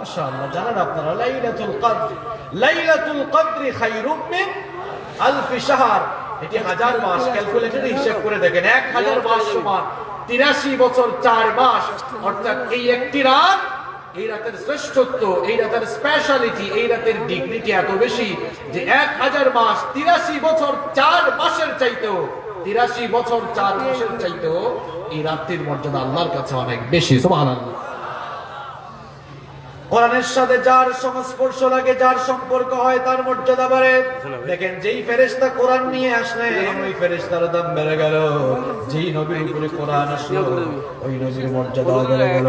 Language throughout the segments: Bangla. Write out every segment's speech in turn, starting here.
মাশাআল্লাহ, জানেন আপনারা লাইলাতুল কদর খায়রুম মিন আলফি শাহর, এটি 1000 মাস। ক্যালকুলেটরে হিসাব করে দেখেন, 1000 মাস সমান 83 বছর 4 মাস। অর্থাৎ এই একটি রাত, এই রাতের শ্রেষ্ঠত্ব, এই রাতের স্পেশালিটি, এই রাতের ডিগ্রিটি এত বেশি যে 1000 মাস 83 বছর 4 মাসের চাইতেও, 83 বছর 4 মাসের চাইতেও এই রাতের মর্যাদা আল্লাহর কাছে অনেক বেশি। সুবহানাল্লাহ। কোরআনের সাথে যার সংস্পর্শ লাগে, যার সম্পর্ক হয়, তার মর্যাদা বাড়ে। দেখেন, যেই ফেরেশতা কোরআন নিয়ে আসলেন, ওই ফেরেশতার দাম বেড়ে গেল। যেই নবীর উপরে কোরআন আসলো, ওই নবীর মর্যাদা বেড়ে গেল।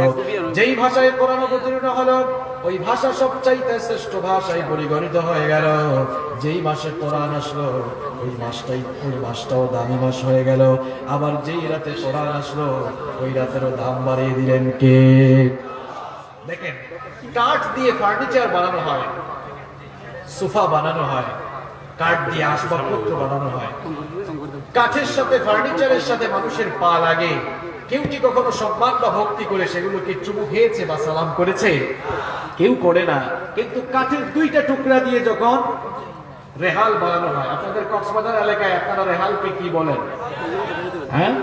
যেই ভাষায় কোরআন অবতীর্ণ হলো, ওই ভাষা সবচাইতে শ্রেষ্ঠ ভাষায় পরিগণিত হয়ে গেল। যেই মাসে কোরআন আসলো, ওই মাসটাও দামি মাস হয়ে গেল। আবার যেই রাতে কোরআন আসলো, ওই রাতেরও দাম বাড়িয়ে দিলেন কে? দেখেন, কাঠ দিয়ে ফার্নিচার বানানো হয়, সোফা বানানো হয়, কাঠ দিয়ে আসবাবপত্র বানানো হয়। কাঠের সাথে, ফার্নিচারের সাথে মানুষের পা লাগে। কেউ কি কখনো সম্মান বা ভক্তি করে সেগুলোকে চুমু খেয়েছে বা সালাম করেছে? কেউ করে না। কিন্তু কাঠের 2টা টুকরা দিয়ে যখন রেহাল বানানো হয়, আপনাদের কক্সবাজার এলাকায় আপনারা রেহালকে কি বলেন? হ্যাঁ,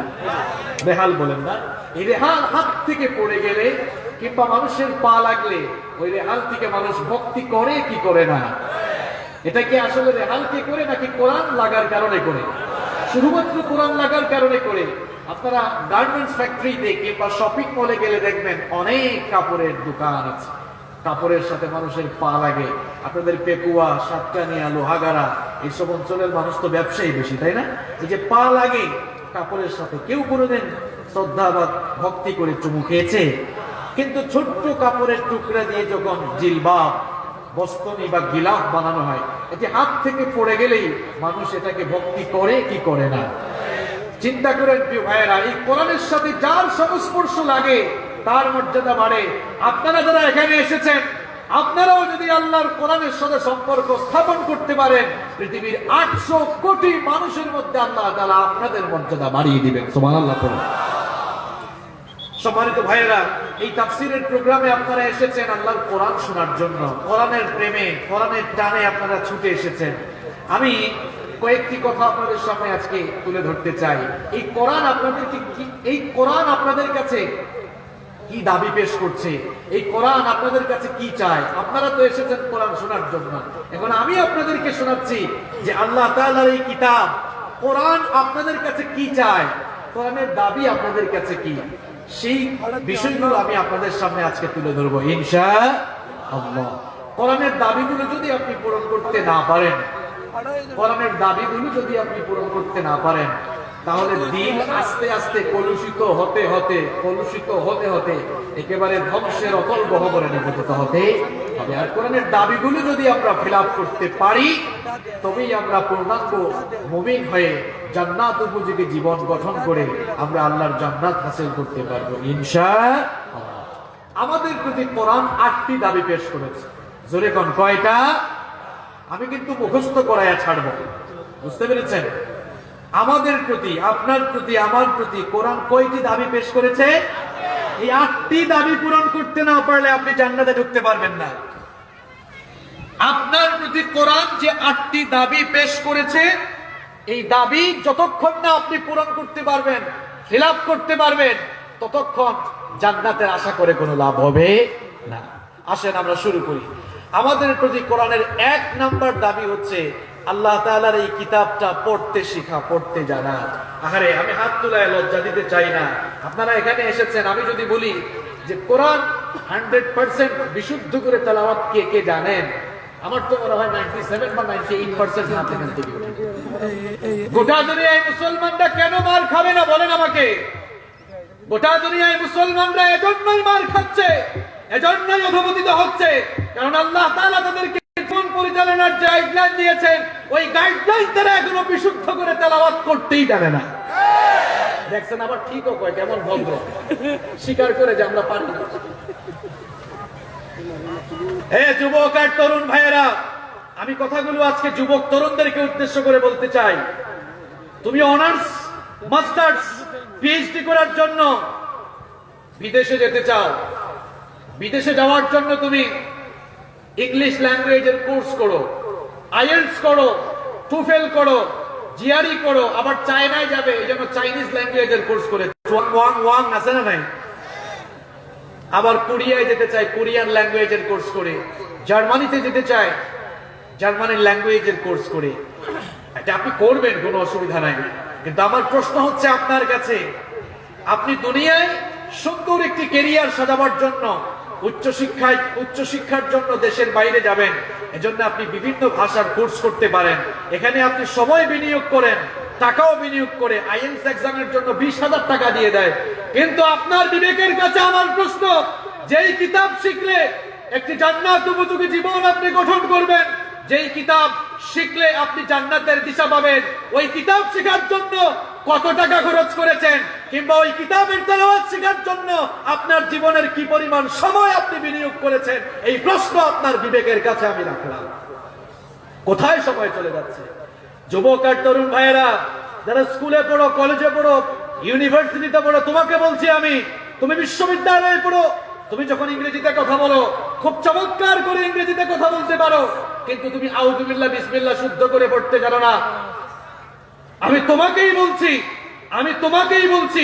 রেহাল বলেন না? এই রেহাল হাত থেকে পড়ে গেলে কিংবা মানুষের পা লাগলে ওই রেহাল থেকে মানুষ ভক্তি করে কি করে না? এটা কি আসলে রেহাল কে করে, নাকি কোরআন লাগার কারণে করে? শুধুমাত্র কোরআন লাগার কারণে করে। আপনারা গার্মেন্টস ফ্যাক্টরিতে কিংবা শপিং মলে গেলে দেখবেন অনেক কাপড়ের দোকান আছে। কাপড়ের সাথে মানুষের পা লাগে। আপনাদের পেকুয়া, সাতকানিয়া, লোহাগাড়া এইসব অঞ্চলের মানুষ তো ব্যবসায়ী বেশি, তাই না? এই যে পা লাগে কাপড়ের সাথে, কেউ কোনোদিন শ্রদ্ধা বা ভক্তি করে চুমু খেয়েছে? কিন্তু ছোট্ট কাপড়ের টুকরা দিয়ে যখন জিলবাব, বস্তনি বা গিলাফ বানানো হয়, এটি হাত থেকে পড়ে গেলেই মানুষ এটাকে ভক্তি করে কি করে না? চিন্তা করেন প্রিয় ভাইয়েরা, এই কোরআনের সাথে যার সংস্পর্শ লাগে তার মর্যাদা বাড়ে। আপনারা যারা এখানে এসেছেন, আপনারাও যদি আল্লাহর কোরআনের সাথে সম্পর্ক স্থাপন করতে পারেন, পৃথিবীর 800 কোটি মানুষের মধ্যে আল্লাহ তাআলা আপনাদের মর্যাদা বাড়িয়ে দিবেন। সুবহানাল্লাহ। সম্মানিত ভাইয়েরা, এই তাফসীরের প্রোগ্রামে আপনারা এসেছেন আল্লাহর কোরআন শোনার জন্য। কোরআনের প্রেমে, কোরআনের টানে আপনারা ছুটে এসেছেন। আমি কয়েকটি কথা আপনাদের সামনে আজকে তুলে ধরতে চাই। এই কোরআন আপনাদেরকে কি, এই কোরআন আপনাদের কাছে কি দাবি পেশ করছে? এই কোরআন আপনাদের কাছে কি চায়? আপনারা তো এসেছেন কোরআন শোনার জন্য। এখন আমি আপনাদেরকে শোনাচ্ছি যে আল্লাহ তাআলার এই কিতাব কোরআন আপনাদের কাছে কি চায়, কোরআনের দাবি আপনাদের কাছে কি, সেই বিষয়গুলো আমি আপনাদের সামনে আজকে তুলে ধরবো ইনশাআল্লাহ। কোরআনের দাবিগুলো যদি আপনি পূরণ করতে না পারেন, কোরআনের দাবিগুলো যদি আপনি পূরণ করতে না পারেন, তাহলে দিন আস্তে আস্তে কলুষিত হতে হতে একেবারে ধ্বংসের অতল গহ্বরে নিপতিত হতে হবে। আর কোরআনের দাবিগুলো যদি আমরা ফিলআপ করতে পারি, তবেই আমরা পূর্ণাঙ্গ মুমিন হয়ে জান্নাত উপযোগী জীবন গঠন করে আমরা আল্লাহর জান্নাত হাসিল করতে পারবো ইনশাআল্লাহ। আমাদের প্রতি কোরআন 8টি দাবি পেশ করেছে। জোরে কোন কয়টা? আমি কিন্তু মুখস্থ করাইয়া ছাড়বো, বুঝতে পেরেছেন? আমাদের প্রতি, আপনার প্রতি, আমার প্রতি কোরআন কয়টি দাবি পেশ করেছে? এই 8টি দাবি পূরণ করতে না পারলে আপনি জান্নাতে ঢুকতে পারবেন না। আপনার প্রতি কোরআন যে 8টি দাবি পেশ করেছে, এই দাবি যতক্ষণ না আপনি পূরণ করতে পারবেন, ফিলআপ করতে পারবেন, ততক্ষণ জান্নাতের আশা করে কোনো লাভ হবে না। আসেন আমরা শুরু করি। আমাদের প্রতি কোরআনের 1 নাম্বার দাবি হচ্ছে আল্লাহ তাআলার এই কিতাবটা পড়তে শেখা, পড়তে জানা। আরে আমি হাত তুলায় লজ্জা দিতে চাই না। আপনারা এখানে এসেছেন, আমি যদি বলি যে কোরআন 100% বিশুদ্ধ করে তেলাওয়াত কে কে জানেন, আমার তো মনে হয় 97 বা 98% হাত এখান থেকে উঠে। গোটা দুনিয়ায় মুসলমানরা কেন মার খাবে না বলেন আমাকে? গোটা দুনিয়ায় মুসলমানরা এজন্যই মার খাচ্ছে, এজন্যই অধঃপতিত হচ্ছে, কারণ আল্লাহ তাআলা তাদেরকে জীবন পরিচালনার যে গাইডলাইন দিয়েছেন, ওই গাইডলাইন তারা এখনো বিশুদ্ধ করে তেলাওয়াত করতেই জানে না। দেখছেন, আবার ঠিকও কয়, কেমন ভদ্র, স্বীকার করে যে আমরা পারি না। যুবক আর তরুণ ভাইয়েরা, আমি কথাগুলো আজকে যুবক তরুণদেরকে উদ্দেশ্য করে বলতে চাই। তুমি অনার্স, মাস্টার্স, পিএইচডি করার জন্য বিদেশে যেতে চাও, বিদেশে যাওয়ার জন্য তুমি ইংলিশ ল্যাঙ্গুয়েজের কোর্স করো, আইএলটিএস করো, টুফেল করো, জিআরই করো, আবার চায়নায় যাবে এই জন্য চাইনিজ ল্যাঙ্গুয়েজের কোর্স করে ওয়াং ওয়াং আছে না নাই, আবার কোরিয়ায় যেতে চাই কোরিয়ান ল্যাঙ্গুয়েজের কোর্স করে, জার্মানিতে যেতে চায় জার্মানির ল্যাঙ্গুয়েজের কোর্স করে। এটা আপনি করবেন, কোনো অসুবিধা নাই, কিন্তু আমার প্রশ্ন হচ্ছে আপনার কাছে, আপনি দুনিয়ায় সুন্দর একটি ক্যারিয়ার সাজাবার জন্য উচ্চশিক্ষার জন্য দেশের বাইরে যাবেন, এজন্য আপনি বিভিন্ন ভাষার কোর্স করতে পারেন। এখানে আপনি সময় বিনিয়োগ করেন, টাকাও বিনিয়োগ করে আইএলটিএস এক্সামের জন্য 20,000 টাকা দিয়ে দেয়, কিন্তু আপনার বিবেকের কাছে আমার প্রশ্ন, যেই কিতাব শিখলে একটি জান্নাত উপযোগী জীবন আপনি গঠন করবেন, যেই কিতাব শিখলে আপনি জান্নাতের দিশা পাবেন, ওই কিতাব শেখার জন্য কত টাকা খরচ করেছেন, কিংবা ওই কিতাবের তেলাওয়াত শেখার জন্য আপনার জীবনের কি পরিমাণ সময় আপনি বিনিয়োগ করেছেন, এই প্রশ্ন আপনার বিবেকের কাছে আমি রাখলাম। কোথায় সময় চলে যাচ্ছে? যুবক আর তরুণ ভাইয়েরা, যারা স্কুলে পড়ো, কলেজে পড়ো, ইউনিভার্সিটিতে পড়ো, তোমাকে বলছি আমি, তুমি বিশ্ববিদ্যালয়ে পড়ো, তুমি যখন ইংরেজিতে কথা বলো খুব চমৎকার করে ইংরেজিতে কথা বলতে পারো, কিন্তু তুমি আউযু বিল্লাহ বিসমিল্লাহ শুদ্ধ করে পড়তে জানো না। আমি তোমাকেই বলছি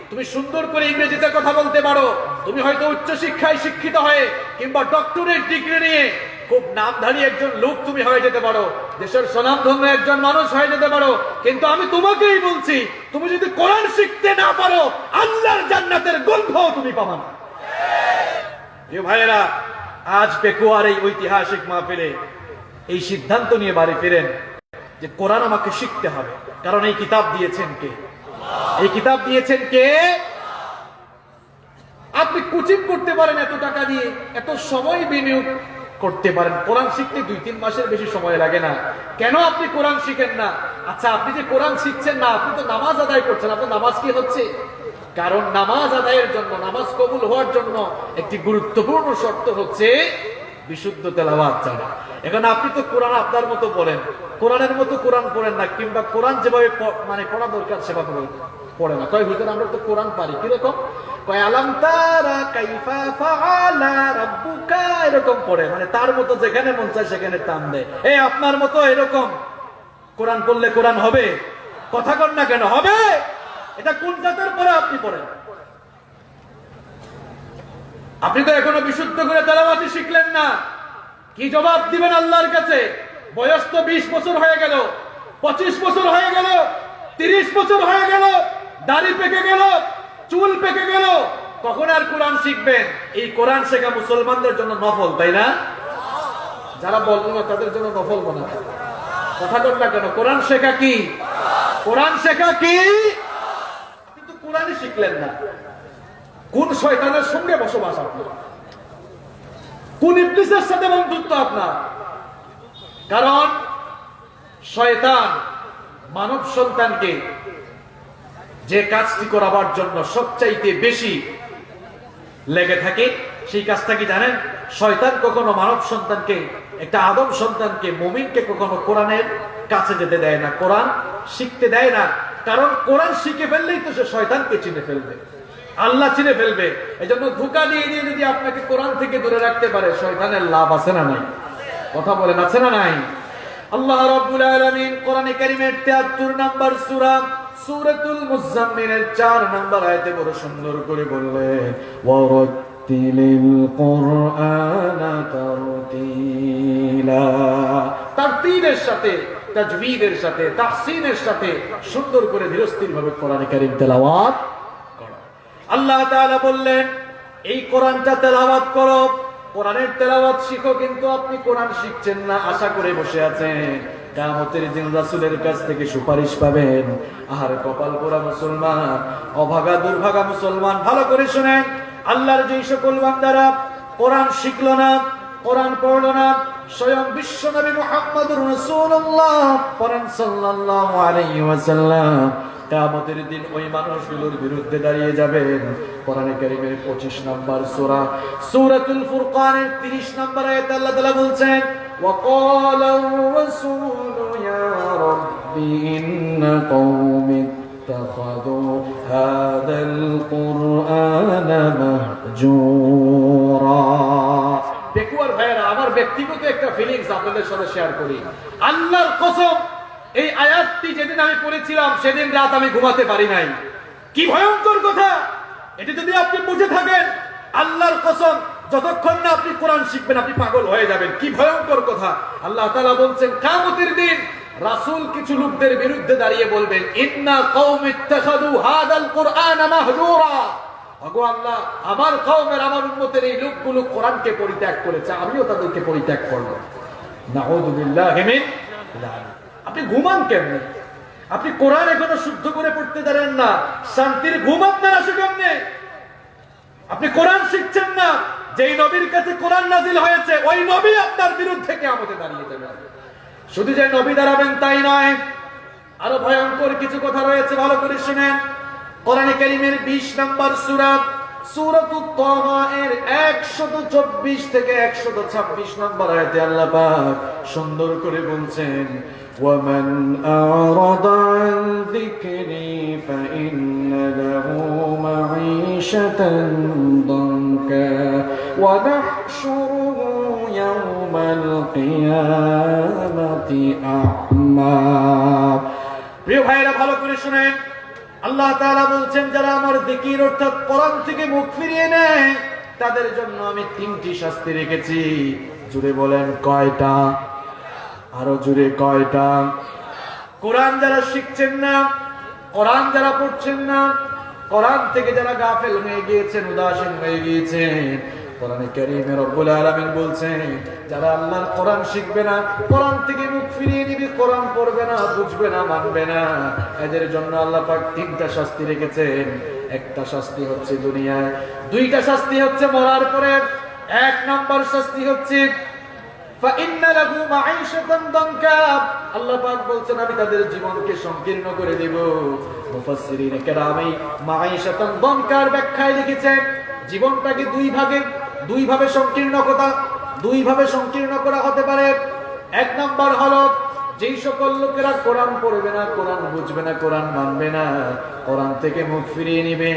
তুমি সুন্দর করে ইংরেজিতে কথা বলতে পারো, তুমি হয়তো উচ্চশিক্ষায় শিক্ষিত হয়ে কিংবা ডক্টরেট ডিগ্রি নিয়ে খুব নামধারী একজন লোক তুমি হয়ে যেতে পারো, দেশের স্বনামধন্য একজন মানুষ হয়ে যেতে পারো, কিন্তু আমি তোমাকেই বলছি, তুমি যদি কোরআন শিখতে না পারো আল্লাহর জান্নাতের গন্ধও তুমি পাবা না। ভাইয়েরা, আজ পেকুয়ার এই ঐতিহাসিক মাহফিলে এই সিদ্ধান্ত নিয়ে বাড়ি ফিরেন যে কোরআন আমাকে শিখতে হবে, কারণ এই কিতাব দিয়েছেন কে? এই কিতাব দিয়েছেন কে? আপনি কোচিং করতে পারেন এত টাকা দিয়ে, এত সময় বিনিয়োগ করতে পারেন, কোরআন শিখতে 2-3 মাসের বেশি সময় লাগে না, কেন আপনি কোরআন শিখেন না? আচ্ছা, আপনি যে কোরআন শিখছেন না, আপনি তো নামাজ আদায় করছেন, আপনার নামাজ কি হচ্ছে? কারণ নামাজ আদায়ের জন্য, নামাজ কবুল হওয়ার জন্য একটি গুরুত্বপূর্ণ শর্ত হচ্ছে বিশুদ্ধ তেলাওয়াত জানা। এখন আপনি তো কোরআন আপনার মতো পড়েন, কোরআনের মতো কোরআন পড়েন না, কিংবা কোরআন যেভাবে মানে পড়া দরকার সেভাবে পড়ে না। কয় হুজুর আমরা তো কোরআন পারি, কিরকম? কয় আলাম তারা কাইফা ফাআলা রাব্বুকা, এরকম পড়ে, মানে তার মতো যেখানে মন চায় সেখানে টান দেয়। এই আপনার মতো এরকম কোরআন পড়লে কোরআন হবে? কথা কন না কেন? হবে? এটা কোন জাতের পরে আপনি পড়েন? আপনি তো এখনো বিশুদ্ধ করে তেলাওয়াতই শিখলেন না, কি জবাব দিবেন আল্লাহর কাছে? বয়স তো 20 বছর হয়ে গেল, 25 বছর হয়ে গেল, 30 বছর হয়ে গেল, দাড়ি পেকে গেল, চুল পেকে গেল, কখন আর কোরআন শিখবেন? এই কোরআন শেখা মুসলমানদের জন্য নফল, তাই না? যারা বলবো না তাদের জন্য নফল মনে হয়। কথা কর না কেন? কোরআন শেখা কি? কোরআন শেখা কি? আপনি তো কোরআনই শিখলেন না। কোন শয়তানের সঙ্গে বসবাস আপনার? কোন ইবলিসের সাথে বন্ধুত্ব আপনার? কারণ শয়তান মানব সন্তানকে যে কাজটি করাবার জন্য সবচাইতে বেশি লেগে থাকে, সেই কাজটা কি জানেন? শয়তান কখনো মানব সন্তানকে, একটা আদম সন্তানকে, মুমিনকে কখনো কোরআনের কাছে যেতে দেয় না, কোরআন শিখতে দেয় না। কারণ কোরআন শিখে ফেললেই তো সে শয়তানকে চিনে ফেলবে, আল্লাহ চিনে ফেলবে। এই জন্য ধোঁকা দিয়ে দিয়ে যদি আপনাকে কোরআন থেকে দূরে রাখতে পারে, শয়তানের লাভ আছে না নাই? কথা বলেন, আছে না নাই? আল্লাহ রাব্বুল আলামিন কোরআনে কারীমের 73 নম্বর সূরা সূরাতুল মুজাম্মিলের 4 নম্বর আয়াতে বড় সুন্দর করে বললেন, ওয়ারাতিলিল কুরআনা তারতিলা। তারতিলের সাথে, তাজবীদের সাথে, তাহসিনের সাথে সুন্দর করে ধীরস্থির ভাবে কোরআনে কারীম তেলাওয়াত করো। আল্লাহ তাআলা বললেন, এই কোরআনটা তেলাওয়াত করো, কোরআনের তেলাওয়াত শিখো। কিন্তু আপনি কোরআন শিখছেন না, আশা করে বসে আছেন কিয়ামতের দিন রাসূলের কাছ থেকে সুপারিশ পাবেন। আর কপাল পোড়া মুসলমান, অভাগা দুর্ভাগা মুসলমান, ভালো করে শুনেন, আল্লাহর যেই সকল বান্দারা কোরআন শিখলো না, কোরআন পড়লো না, স্বয়ং বিশ্ব নবী মুহাম্মদুর রাসূলুল্লাহ পড়েন সাল্লাল্লাহু আলাইহি ওয়াসাল্লাম, কিয়ামতের দিন ওই মানুষগুলোর বিরুদ্ধে দাঁড়িয়ে যাবেন। কোরআনে কারীমের 25 নম্বর সূরা সূরাতুল ফুরকানের 30 নম্বর আয়াতে আল্লাহ তাআলা বলছেন, ওয়াকালা আর-রাসূলু ইয়া রাব্বি ইন্না কওমি اتخذوا هذا القرآن مهجورا। বেকুয়ার ভাইয়েরা, আমার ব্যক্তিগত একটা ফিলিংস আপনাদের সাথে শেয়ার করি। আল্লাহর কসম, এই আয়াতটি যেদিন আমি পড়েছিলাম সেদিন রাত আমি ঘুমাতে পারি নাই। কি ভয়ঙ্কর কথা! এটা যদি আপনি বুঝে থাকেন, আল্লাহর কসম, যতক্ষণ না আপনি কোরআন শিখবেন আপনি পাগল হয়ে যাবেন। কি ভয়ঙ্কর কথা! আল্লাহ তাআলা বলছেন কিয়ামতের দিন রাসূল কিছু লোকদের বিরুদ্ধে দাঁড়িয়ে বলবেন, ইন্না কওমি ইত্তাখাযু হাযাল কুরআনা মাহজুরা। ওগো আল্লাহ, আমার কওমের, আমার উম্মতের এই লোকগুলো কোরআনকে পরিত্যাগ করেছে, আমিও তাদেরকে পরিত্যাগ করব। নাউযু বিল্লাহি মিন যালিক। আপনি ঘুমান কেমনে? আপনি কোরআন এখনো শুদ্ধ করে পড়তে জানেন না, শান্তির ঘুম আপনার আসে কেমনে? আপনি কোরআন শিখছেন না, যেই নবীর কাছে কোরআন নাজিল হয়েছে ওই নবী আপনার বিরুদ্ধে কিয়ামতে দাঁড়িয়ে যাবেন। শুধু যে নবী দাঁড়াবেন তাই নয়, আরো ভয়ঙ্কর কিছু কথা রয়েছে, ভালো করে শুনেন। কোরআনে কারীমের 20 নম্বর সূরা, সূরাতুত তাহা এর 124 থেকে 126 নম্বর আয়াতে আল্লাহ পাক সুন্দর করে বলছেন, وَمَنْ أَعْرَضَ عَنْ ذِكْرِي فَإِنَّ لَهُ مَعِيشَةً ضَنكًا وَنَحْشُرُهُ يَوْمَ الْقِيَامَةِ أَعْمَى। প্রিয় ভাইরা, ভালো করে শুনেন। আল্লাহ তাআলা বলছেন, যারা আমার জিকির অর্থাৎ কোরআন থেকে মুখ ফিরিয়ে নেয় তাদের জন্য আমি 3টি শাস্তি রেখেছি। জুড়ে বলেন কয়টা? আরো জুড়ে কয়টা? কোরআন যারা শিখছেন না, কোরআন যারা পড়ছেন না, কোরআন থেকে যারা গাফেল হয়ে গিয়েছেন, উদাসীন হয়ে গিয়েছেন, কোরআনে কারীমে রব্বুল আলামিন বলছেন, যারা আল্লাহর কোরআন শিখবে না, কোরআন থেকে মুখ ফিরিয়ে নিবে, কোরআন পড়বে না, বুঝবে না, মানবে না, এদের জন্য আল্লাহ পাক 3টা শাস্তি রেখেছেন। একটা শাস্তি হচ্ছে দুনিয়ায়, 2টা শাস্তি হচ্ছে মরার পরে। 1 নম্বর শাস্তি হচ্ছে ফাইন্না লাহু মাঈশাতান দানকা। আল্লাহ পাক বলছেন, আমি তাদের জীবনকে সংকীর্ণ করে দেব। মুফাসসিরিনে কেরাম মাঈশাতান দানকার ব্যাখ্যায় লিখেছেন, জীবনটাকে দুই ভাবে সংকীর্ণ করা হতে পারে। 1 নম্বর হলো, যেই সকল লোকেরা কোরআন পড়বে না, কোরআন বুঝবে না, কোরআন মানবে না, কোরআন থেকে মুখ ফিরিয়ে নিবে,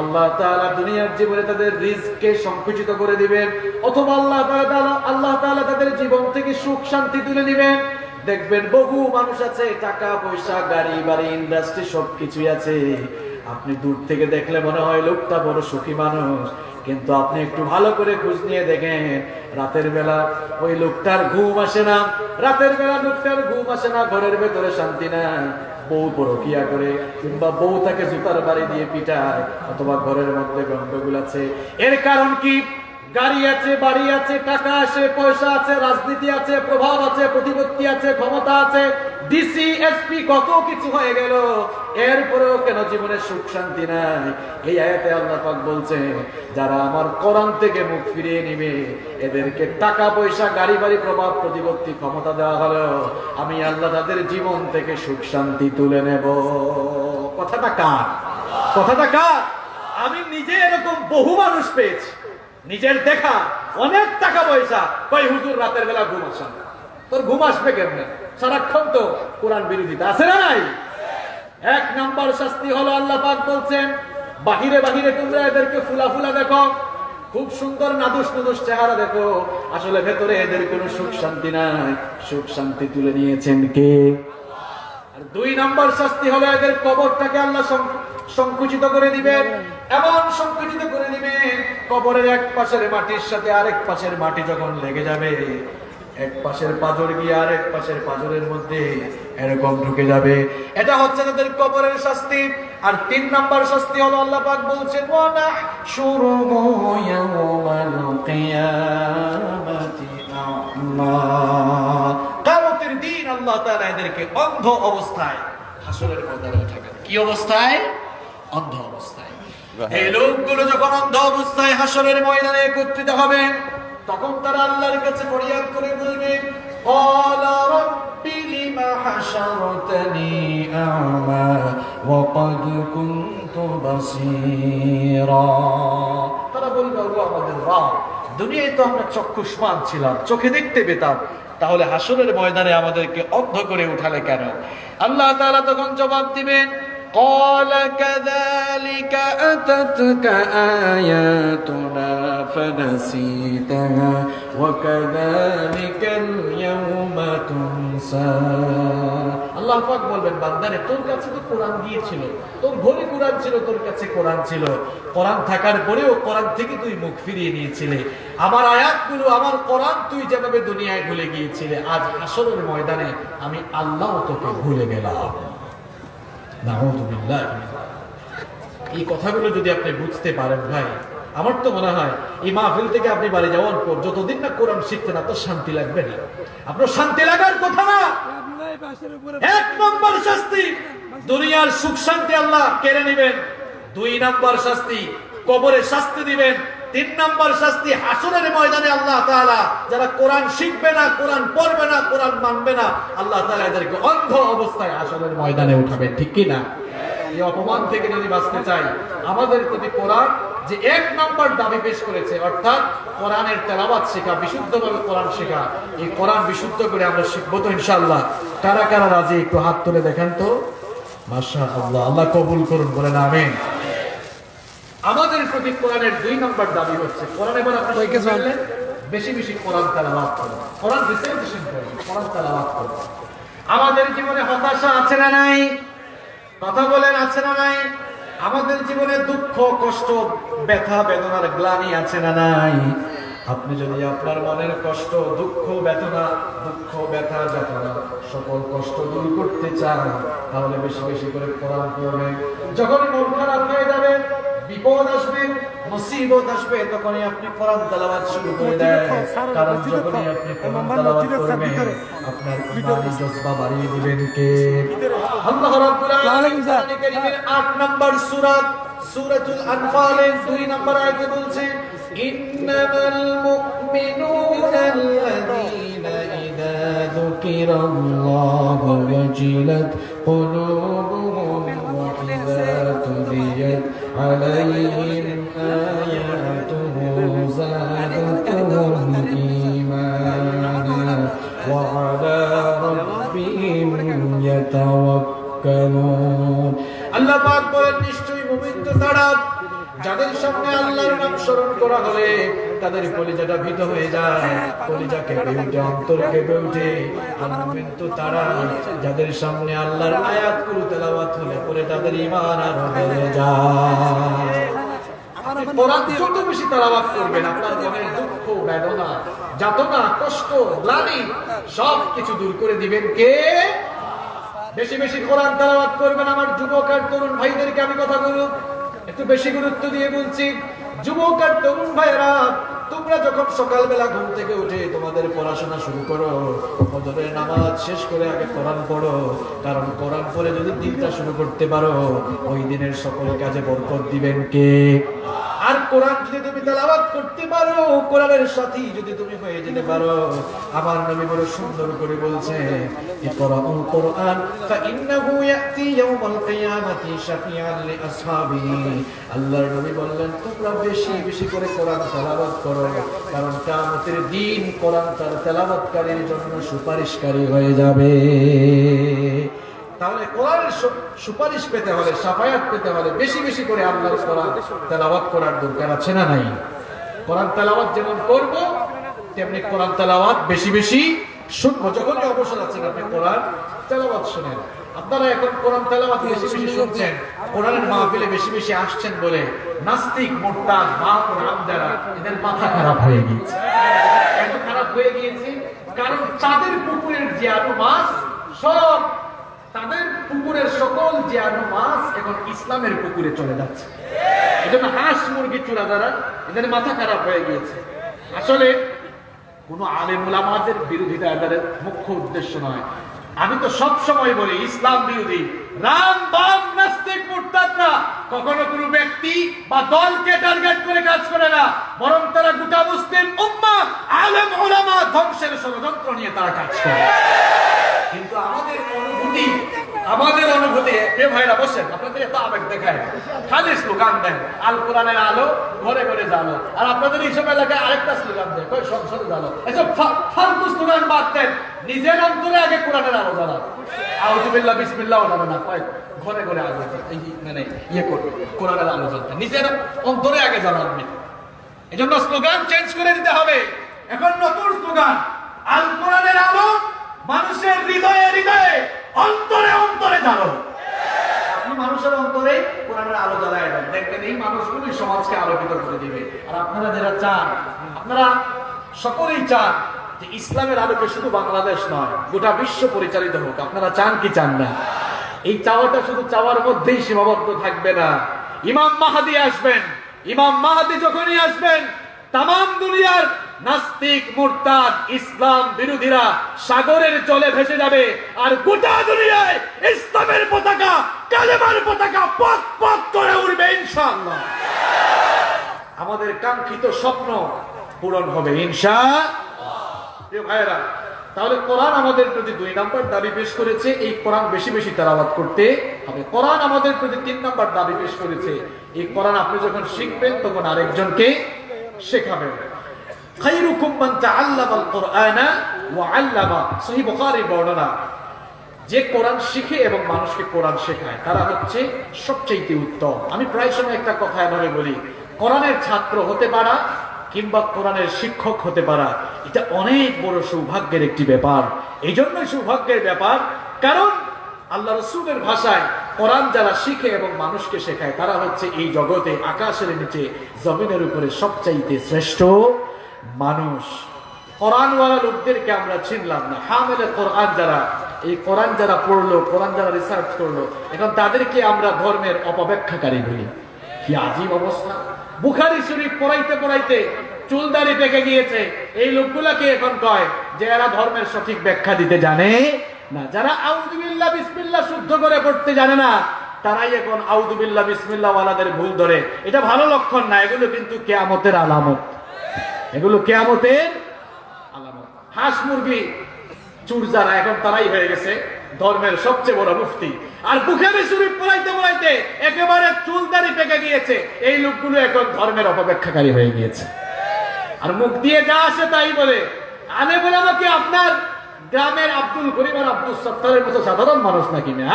আল্লাহ তাআলা দুনিয়ার জীবনে তাদের রিজকে সংকুচিত করে দিবেন, অথবা আল্লাহ তাআলা তাদের জীবন থেকে সুখ শান্তি তুলে নেবেন। দেখবেন বহু মানুষ আছে, টাকা পয়সা, গাড়ি বাড়ি, ইন্ডাস্ট্রি সবকিছুই আছে, আপনি দূর থেকে দেখলে মনে হয় লোকটা বড় সুখী মানুষ, কিন্তু আপনি একটু ভালো করে খোঁজ নিয়ে দেখেন, রাতের বেলা ওই লোকটার ঘুম আসে না, ঘরের ভেতরে শান্তি না, বউ পরকিয়া করে, কিংবা বউ তাকে জুতার বাড়ি দিয়ে পিটায়, অথবা ঘরের মধ্যে গন্ডগোল আছে। এর কারণ কি? গাড়ি আছে, বাড়ি আছে, টাকা আছে, পয়সা আছে, রাজনীতি আছে, প্রভাব আছে, প্রতিপত্তি আছে, ক্ষমতা আছে, ডিসি এসপি কত কিছু হয়ে গেল, এরপরেও কেন জীবনে সুখ শান্তি নাই? এই আয়াতে আল্লাহ পাক বলছেন, যারা আমার কোরআন থেকে মুখ ফিরিয়ে নিবে, এদেরকে টাকা পয়সা, গাড়ি বাড়ি, প্রভাব প্রতিপত্তি, ক্ষমতা দেওয়া হলো, আমি আল্লাহ তাদের জীবন থেকে সুখ শান্তি তুলে নেব। কথাটা কার? আমি নিজে এরকম বহু মানুষ পেয়েছি, নিজের দেখা, অনেক টাকা পয়সা, কই হুজুর রাতের বেলা ঘুম আসে না। তোর ঘুম আসবে কেমনে? সারাক্ষণ তো কোরআন বিরোধিতা আছে না নাই? 1 নম্বর শাস্তি হলো, আল্লাহ পাক বলছেন, বাহিরে তোমরা এদেরকে ফুলা দেখো, খুব সুন্দর নাদুস চেহারা দেখো, আসলে ভেতরে এদের কোনো সুখ শান্তি নাই, সুখ শান্তি তুলে নিয়েছেন কে? আর 2 নম্বর শাস্তি হলো, এদের কবরটাকে আল্লাহ সংকুচিত করে দিবেন, এমন সংকুচিত করে দিবেন, কবরের এক পাশের মাটির সাথে আরেক পাশের মাটি যখন লেগে যাবে, এক পাশের পাথর গিয়ে আরেক পাশের পাথরের মধ্যে এরকম ঢুকে যাবে। এটা হচ্ছে তাদের কবরের শাস্তি। আর 3 নম্বর শাস্তি হলো, আল্লাহ পাক বলছেন, ওয়ানাহশুরুহু ইয়াওমাল কিয়ামাতি আ'মা। কিয়ামতের দিন আল্লাহ তাআলা এদেরকে অন্ধ অবস্থায় হাসরের ময়দানে উঠাবেন। কি অবস্থায়? অন্ধ অবস্থায়। এই লোকগুলো যখন অন্ধ অবস্থায় হাসরের ময়দানে একত্রিত হবে, তখন তারা আল্লাহর কাছে ফরিয়াদ করে বলবে, ক্বালা রাব্বি লিমা হাশারতানি আ'মা ওয়া ক্বাদ কুনতু বাসীরা। তারা বলবে, ও আমাদের রব, দুনিয়ায় তো আমরা চক্ষুষ্মান ছিলাম, চোখে দেখতে পেতাম, তাহলে হাসরের ময়দানে আমাদেরকে অন্ধ করে উঠালে কেন? আল্লাহ তাআলা তখন জবাব দিবেন, قال كذلك أتتك آياتنا فنسيتها وكذلك اليوم تنسى আল্লাহ পাক বলবেন বান্দারে তোর কাছে তো কোরআন দিয়েছিল, তোর ঘরে কোরআন ছিল, তোর কাছে কোরআন ছিল, কোরআন থাকার পরেও কোরআন থেকে তুই মুখ ফিরিয়ে নিয়েছিলে। আমার আয়াতগুলো, আমার কোরআন তুই যেভাবে দুনিয়ায় ভুলে গিয়েছিলে, আজ হাসরের ময়দানে আমি আল্লাহ তোকে ভুলে গেলাম। নাউযুবিল্লাহ। এই কথাগুলো যদি আপনি বুঝতে পারেন ভাই, আমার তো মনে হয় এই মাহফিল থেকে আপনি বাড়ি যাওয়ার পর যতদিন না কোরআন শিখতেন আপনার শান্তি লাগবে না। আপনার শান্তি লাগার কথা না। এক নম্বর শাস্তি, দুনিয়ার সুখ শান্তি আল্লাহ কেড়ে নেবেন। দুই নম্বর শাস্তি, কবরে শাস্তি দিবেন। তিন নম্বর শাস্তি, হাসরের ময়দানে আল্লাহ তাআলা যারা কোরআন শিখবে না, কোরআন পড়বে না, কোরআন মানবে না, আল্লাহ তাআলা এদেরকে অন্ধ অবস্থায় হাসরের ময়দানে উঠাবেন। ঠিক কি না? এই অপমান থেকে যদি বাঁচতে চাই, আমাদের প্রতি কোরআন যে এক নম্বর দাবি পেশ করেছে, অর্থাৎ কোরআনের তেলাওয়াত শেখা, বিশুদ্ধভাবে কোরআন শেখা, এই কোরআন বিশুদ্ধ করে আমরা শিখবো তো ইনশাআল্লাহ। কারা কারা রাজি একটু হাত তুলে দেখেন তো। মাশাআল্লাহ, আল্লাহ কবুল করুন, বলেন আমিন। আমাদের প্রতি কোরআনের দুই নম্বর দাবি হচ্ছে, কোরআন এবার আপনি বললেন বেশি বেশি কোরআন তেলাওয়াত করুন, কোরআন রিসাইটেশন করুন, কোরআন তেলাওয়াত করুন। আমাদের জীবনে হতাশা আছে না নাই? কথা বলেন, আছে না নাই? আমাদের জীবনে দুঃখ, কষ্ট, ব্যথা, বেদনার গ্লানি আছে না নাই? আপনি যদি আপনার মনের কষ্ট, দুঃখ, বেদনা, ব্যথা, যাতনা, সকল কষ্ট দূর করতে চান, তাহলে বেশি বেশি করে কোরআন পড়বেন। যখন মন খারাপ হয়ে যাবে, বিপদ আসবে, মুসিবত আসবে, তখনই আপনি কোরআন তেলাওয়াত শুরু করে দেন। কারণ যখনই আপনি কোরআন তেলাওয়াত করবেন, আপনার ঈমানি জজবা বাড়িয়ে দিবেন কে? আল্লাহ রাব্বুল আলামিন কারীমের 8 নম্বর সূরা সূরাতুল আনফালের 2 নম্বর আয়াতে বলছেন, ইন্নামাল মুমিনুনা আল্লাযীনা ইযা যুকিরাল্লাহু ওয়াজিলাত কুলুবুহুম ওয়া ইযা তুলিয়াত আলাইহিম আয়াতুহু যাদাতুহুম ঈমানা ওয়া আলা রাব্বিহিম ইয়াতাওয়াক্কালুন। আল্লাহ পাক বলেন, নিশ্চয়ই মুমিন তো তারা যাদের সামনে আল্লাহর নাম স্মরণ করা হলে তাদের কলিজাটা ভীত হয়ে যায়, কলিজা কেঁপে উঠে, অন্তর কেঁপে উঠে। আর মুমিন তো তারা যাদের সামনে আল্লাহর আয়াতগুলো তেলাওয়াত হলে পরে তাদের ঈমান আরো বেড়ে যায়। কোরআন যত বেশি তেলাওয়াত করবেন, আপনার মনের দুঃখ, বেদনা, যাতনা, কষ্ট, গ্লানি সব কিছু দূর করে দিবেন কে? বেশি বেশি কোরআন তেলাওয়াত করবেন। আমার যুবক আর তরুণ ভাইদেরকে আমি কথা বলবো, একটু বেশি গুরুত্ব দিয়ে বলছি। যুবক আর তরুণ ভাইরা, তোমরা যখন সকালবেলা ঘুম থেকে উঠে তোমাদের পড়াশোনা শুরু করো, ফজরের নামাজ শেষ করে আগে কোরআন পড়ো। কারণ কোরআন পড়ে যদি দিনটা শুরু করতে পারো, ওই দিনের সকল কাজে বরকত দিবেন কে? আর কোরআন যদি তুমি তেলাওয়াত করতে পারো, কোরআনের সাথী যদি তুমি হয়ে যেতে পারো, আমার নবী বড় সুন্দর করে বলছে, ইকরাউল কোরআন ফাইন্নাহু ইয়াতি ইয়াউমাল কিয়ামাতি শাফিআন লিআসহাবিহি। আল্লাহর নবী বললেন, তোমরা বেশি বেশি করে কোরআন তেলাওয়াত করো, কারণ কিয়ামতের দিন কোরআন তার তেলাওয়াতকারীর জন্য সুপারিশকারী হয়ে যাবে। তাহলে কোরআনের সুপারিশ পেতে হলে, শাফায়াত পেতে হলে বেশি বেশি করে আল্লাহর কোরআন তেলাওয়াত করার দরকার আছে না নাই? কোরআন তেলাওয়াত যেমন করব, তেমনি কোরআন তেলাওয়াত বেশি বেশি শুনবো। যখনই অবসর আছেন আপনি কোরআন তেলাওয়াত শুনেন। আপনারা এখন কোরআন তেলাওয়াত বেশি বেশি শুনছেন, কোরআনের মাহফিলে বেশি বেশি আসছেন বলে নাস্তিক, মুরতাদ, বাহাম যারা, এদের মাথা খারাপ হয়ে গিয়েছে। এত খারাপ হয়ে গিয়েছে কারণ তাদের পুকুরের জিয়ানো মাছ সব, তাদের পুকুরের সকল জিয়ানো মাছ এখন ইসলামের পুকুরে চলে যাচ্ছে। এজন্য হাঁস, মুরগি, চূড়া দ্বারা এদের মাথা খারাপ হয়ে গিয়েছে। আসলে কোন আলেম উলামাদের বিরোধিতা এদের মুখ্য উদ্দেশ্য নয়। আমি তো সব সময় বলি, ইসলাম বিরোধী রাম বাম নাস্তিক মুরতাদরা কখনো কোনো ব্যক্তি বা দলকে টার্গেট করে কাজ করে না, বরং তারা গোটা মুসলিম উম্মাহ, আলেম উলামা ধ্বংসের ষড়যন্ত্র নিয়ে তারা কাজ করে। কিন্তু আমাদের অনুভূতি, আমাদের অনুভূতি কে ভাইরা বসেন, আপনাদের এত আবেগ দেখায়, খালি স্লোগান দেন আল কোরআনের আলো ঘরে ঘরে জানো, আর আপনাদের এইসব এলাকায় আরেকটা স্লোগান দেয় কই সংসদে জানো। এসব ফালতু স্লোগান বাদ দেন, নিজের অন্তরে আগে কোরআনের আলো জ্বালান। আউযুবিল্লাহ বিসমিল্লাহ জানো না, কয় ঘরে ঘরে আলো এই মানে ইয়ে করবে কোরআনের আলো জ্বলতে, নিজের অন্তরে আগে জ্বালান। এজন্য স্লোগান চেঞ্জ করে দিতে হবে। এখন নতুন স্লোগান আল কোরআনের আলো মানুষের হৃদয়ে হৃদয়ে অন্তরে অন্তরে জ্বালো। আপনি মানুষের অন্তরে কোরআনের আলো জ্বালায় দেন, দেখবেন এই মানুষগুলি সমাজকে আলোকিত করে দিবে। আর আপনারা যারা চান, আপনারা সকলেই চান যে ইসলামের আলোকে শুধু বাংলাদেশ নয় গোটা বিশ্ব পরিচালিত হোক। আপনারা চান কি চান না? এই চাওয়াটা শুধু চাওয়ার মধ্যেই সীমাবদ্ধ থাকবে না। ইমাম মাহদী আসবেন, ইমাম মাহদী যখনই আসবেন তামাম দুনিয়ার নাস্তিক মুরতাদ ইসলাম বিরোধীরা সাগরের জলে ভেসে যাবে, আর গোটা দুনিয়ায় ইসলামের পতাকা কালেমার পতাকা পক পক করে উড়বে ইনশাআল্লাহ। আমাদের কাঙ্ক্ষিত স্বপ্ন পূরণ হবে ইনশাআল্লাহ। প্রিয় ভাইরা, তাহলে কোরআন আমাদের প্রতি 2 নম্বর দাবি পেশ করেছে, এই কোরআন বেশি বেশি তেলাওয়াত করতে হবে। কোরআন আমাদের প্রতি 3 নম্বর দাবি পেশ করেছে, এই কোরআন আপনি যখন শিখবেন তখন আরেকজনকে শেখাবেন। খায়রুকুম মান তাআল্লামাল কুরআনা ওয়া আল্লামা, সহিহ বুখারী বর্ণনা। যে কোরআন শিখে এবং মানুষকে কোরআন শেখায় তারা হচ্ছে সবচেয়ে উত্তম। আমি প্রায় সময় একটা কথা এভাবে বলি, কোরআনের ছাত্র হতে পারা কিংবা কোরআনের শিক্ষক হতে পারা এটা অনেক বড় সৌভাগ্যের একটি ব্যাপার। এই জন্যই সৌভাগ্যের ব্যাপার, কারণ আল্লাহ রাসূলের ভাষায় কোরআন যারা শিখে এবং মানুষকে শেখায় তারা হচ্ছে এই জগতে আকাশের নিচে জমিনের উপরে সবচাইতে শ্রেষ্ঠ মানুষ। কোরআনওয়ালা লোকদেরকে আমরা চিনলাম না, হামিলে কোরআন যারা, এই কোরআন যারা পড়লো, কোরআন যারা রিসার্চ করলো, এখন তাদেরকে আমরা ধর্মের অপব্যাখ্যাকারী বলি। কি আজীব অবস্থা! বুখারী শরীফ পড়াইতে পড়াইতে চুলদারি পেকে গিয়েছে, এই লোকগুলাকে এখন কয় যে এরা ধর্মের সঠিক ব্যাখ্যা দিতে জানে না। যারা আউযুবিল্লাহ বিসমিল্লাহ শুদ্ধ করে পড়তে জানে না তারাই এখন আউযুবিল্লাহ বিসমিল্লাহ ওয়ালাদের ভুল ধরে। এটা ভালো লক্ষণ না, এগুলো কিন্তু কিয়ামতের আলামত, এগুলো কিয়ামতের আলামত। হাঁস মুরগি চুর যারা এখন তারাই হয়ে গেছে ধর্মের সবচেয়ে বড় মুফতি। আর বুখারী শরীফ পড়াইতে পড়াইতে একেবারে চুলদারি পেকে গিয়েছে, এই লোকগুলো এখন ধর্মের অপব্যাখ্যাকারী হয়ে গিয়েছে। আর মুখ দিয়ে যা আসে তাই বলে। আলে বলে আমাকে আপনার গ্রামের আব্দুল করিম আর আব্দুল সত্তারের মতো সাধারণ মানুষ নাকি না?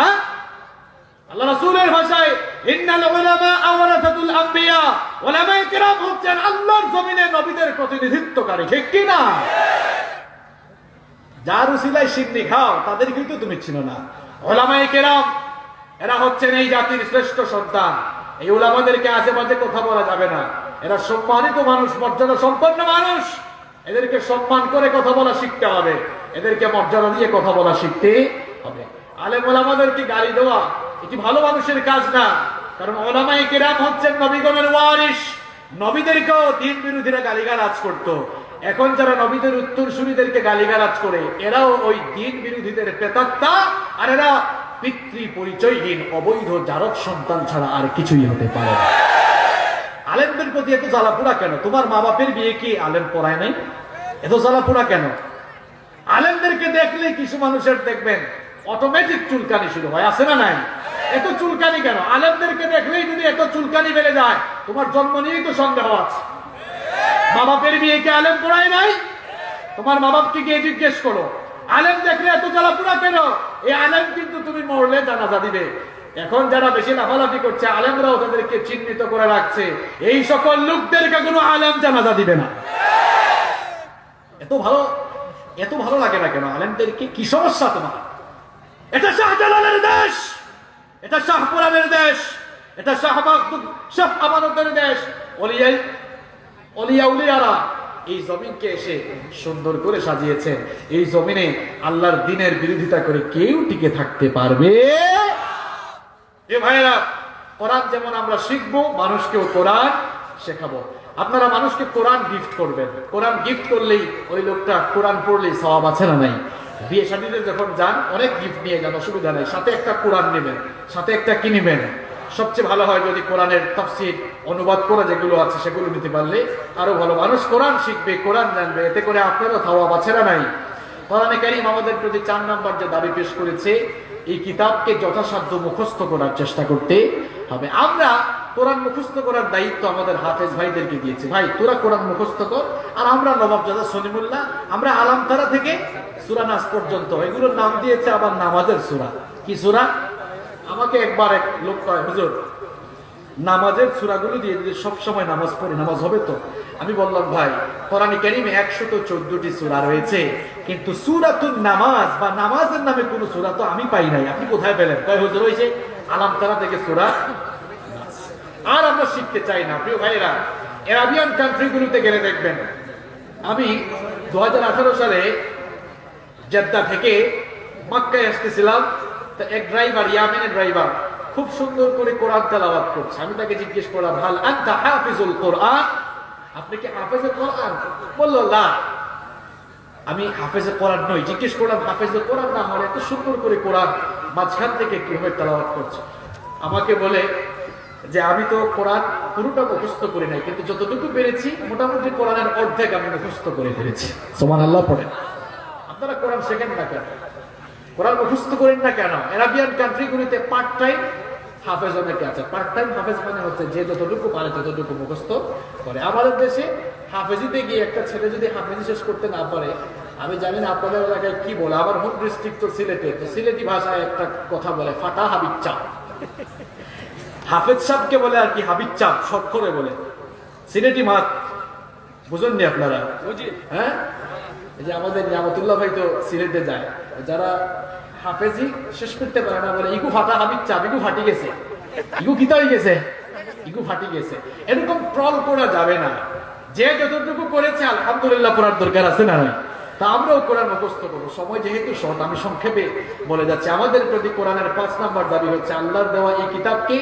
আল্লাহ রাসূলের ভাষায় ইন্নাল উলামা আওরাসাতুল আম্বিয়া, উলামায়ে কেরাম হচ্ছেন আল্লাহর জমিনে নবীদের প্রতিনিধিত্বকারী, ঠিক কি না? যার উসিলায় সিন্নি খাও তাদের কিন্তু তুমি চিনো না। উলামায়ে কেরাম এরা হচ্ছেন এই জাতির শ্রেষ্ঠ সন্তান। এই উলামাদেরকে আজেবাজে কথা বলা যাবে না, এরা সম্মানিত মানুষ, মর্যাদা সম্পন্ন মানুষ। এদেরকে সম্মান করে কথা বলা শিখতে হবে, এদেরকে মর্যাদা দিয়ে কথা বলা শিখতে হবে। আলেম ওলামাদেরকে গালি দেওয়া এটি ভালো মানুষের কাজ না, কারণ উলামায়ে কেরাম হচ্ছেন নবীগণের ওয়ারিস। নবীদেরকেও দিন বিরোধীরা গালিগালাজ করতো, এখন যারা নবীদের উত্তরসূরিদেরকে গালিগালাজ করে এরাও ওই দিন বিরোধীদের প্রেতাত্মা, আর এরা পিতৃ পরিচয়হীন অবৈধ জারক সন্তান ছাড়া আর কিছুই হতে পারে না। আলেমদের প্রতি এত জ্বালাপোড়া কেন? তোমার মা বাপের বিয়ে কি আলেম পড়ায় নাই? এত জ্বালাপোড়া কেন? আলেমদেরকে দেখলেই কিছু মানুষের দেখবেন অটোমেটিক চুলকানি শুরু হয়, আছে না নাই? এত চুলকানি কেন? আলেমদেরকে দেখলেই যদি এত চুলকানি বেড়ে যায়, তোমার জন্ম নিয়েই তো সন্দেহ আছে। মা বাপের বিয়ে কি আলেম পড়ায় নাই? তোমার মা বাপকে গিয়ে জিজ্ঞেস করো, আলেম দেখলে এত জ্বালাপোড়া কেন? এই আলেম কিন্তু তুমি মরলে জানাজা দিবে। এখন যারা বেশি লাফালাফি করছে, আলেমরাও তাদেরকে চিহ্নিত করে রাখছে, এই সকল লোকদেরকে কোনো আলেম জানাজা দিবে না। এত ভালো লাগে না কেন আলেমদেরকে? কি সমস্যা তোমার? এটা শাহজালালের দেশ, এটা শাহপুরানের দেশ, এটা শাহ আমানতের দেশ। ওলিয়া উলিয়ারা এই জমিনকে এসে সুন্দর করে সাজিয়েছেন। এই জমিনে আল্লাহর দ্বীনের বিরোধিতা করে কেউ টিকে থাকতে পারবে? এ ভাইরা, কোরআন যেমন আমরা শিখবো, মানুষকেও কোরআন শেখাবো। আপনারা মানুষকে কোরআন গিফট করবেন। কোরআন গিফট করলেই ওই লোকটা কোরআন পড়লেই সওয়াব আছে না নাই? বিয়ে শাদীতে যখন যান অনেক গিফট নিয়ে যান, অসুবিধা নেই, সাথে একটা কোরআন নেবেন, সাথে একটা কি নেবেন? সবচেয়ে ভালো হয় যদি কোরআনের তাফসীর অনুবাদ করা যেগুলো আছে সেগুলো নিতে পারলে আরো ভালো। মানুষ কোরআন শিখবে, কোরআন জানবে, এতে করে আপনারও সওয়াব আছে না নাই? কোরআনে কারীম আমাদের প্রতি 4 নম্বর যে দাবি পেশ করেছে, এই কিতাবকে যথাসাধ্য মুখস্থ করার চেষ্টা করতে হবে। আমরা কোরআন মুখস্থ করার দায়িত্ব আমাদের হাফেজ ভাইদেরকে দিয়েছি। ভাই তোরা কোরআন মুখস্থ কর, আর আমরা নবাবজাদা সলিমুল্লাহ আমরা আলামতারা থেকে সূরা নাস পর্যন্ত এগুলোর নাম দিয়েছে আবার নামাজের সূরা। কি সূরা? আমাকে একবার এক লোক কয়, হুজুর নামাজের সূরাগুলো দিয়ে যদি সবসময় নামাজ পড়ি নামাজ হবে তো? আমি বললাম ভাই কোরআনে কারীমে 114টি সূরা রয়েছে, কিন্তু সূরাতুন নামাজ বা নামাজের নামে কোনো সূরা তো আমি পাই নাই। আপনি কোথায় পেলেন? কয় হুজুর ওই যে আলামতারা থেকে সূরা। আর আমরা শিখতে চাই না প্রিয় ভাইয়েরা। আরবিয়ান কান্ট্রিগুলোতে গেলে দেখবেন, আমি 2018 সালে জেদ্দা থেকে মক্কায় আসতেছিলাম, তো এক ড্রাইভার, ইয়ামেনের ড্রাইভার, খুব সুন্দর করে কোরআন তেলাওয়াত করছে। আমি তাকে জিজ্ঞেস করলাম, হাল আনতা হাফিজুল কোরআন, আপনি কি হাফেজে কোরআন? বলল না আমি হাফেজে কোরআন নই। জিজ্ঞেস করলাম হাফেজে কোরআন না হলে এত সুন্দর করে কোরআন মাঝখান থেকে কিভাবে তেলাওয়াত করছে? আমাকে বলে যে আমি তো কোরআন পুরোটা মুখস্থ করি নাই, কিন্তু যতটুকু পেরেছি মোটামুটি কোরআনের অর্ধেক আমি মুখস্থ করে ফেলেছি। সুবহানাল্লাহ পড়েন। আপনারা কোরআন শেখেন না কেন? কোরআন মুখস্থ করেন না কেন? আরবিয়ান কান্ট্রিগুলিতে পার্ট টাইম হাফেজ অনেকে আছে। পার্ট টাইম হাফেজ মানে হচ্ছে যে যতটুকু পারে ততটুকু মুখস্থ করে। আমাদের দেশে হাফেজিতে গিয়ে একটা ছেলে যদি হাফেজি শেষ করতে না পারে, আমি জানি না আপনাদের এলাকায় কি বলে, আমার হোম ডিস্ট্রিক্ট তো সিলেটে, তো সিলেটি ভাষায় একটা কথা বলে ফাটা হাবিব চাপ। হাফেজ সাহেবকে বলে আর কি হাবিব চাপ, শর্ট করে বলে সিলেটি মাত। বুঝেননি আপনারা? হ্যাঁ, এই যে আমাদের নিয়ামতুল্লাহ ভাই তো সিলেটে যায়, যারা হাফেজি শেষ করতে পারে না বলে ইগু ফাটা হাবিব চাপ, ইগু ফাটি গেছে, ইগু কিতা হয়ে গেছে, ইগু ফাটি গেছে। এরকম ট্রল করা যাবে না। যে যতটুকু করেছে আলহামদুলিল্লাহ পড়ার দরকার আছে না? তা আমরাও কোরআন মুখস্থ করবো। সময় যেহেতু শর্ট, আমি সংক্ষেপে বলে যাচ্ছি। আমাদের প্রতি কোরআনের 5 নম্বর দাবি হচ্ছে আল্লাহর দেওয়া এই কিতাবকে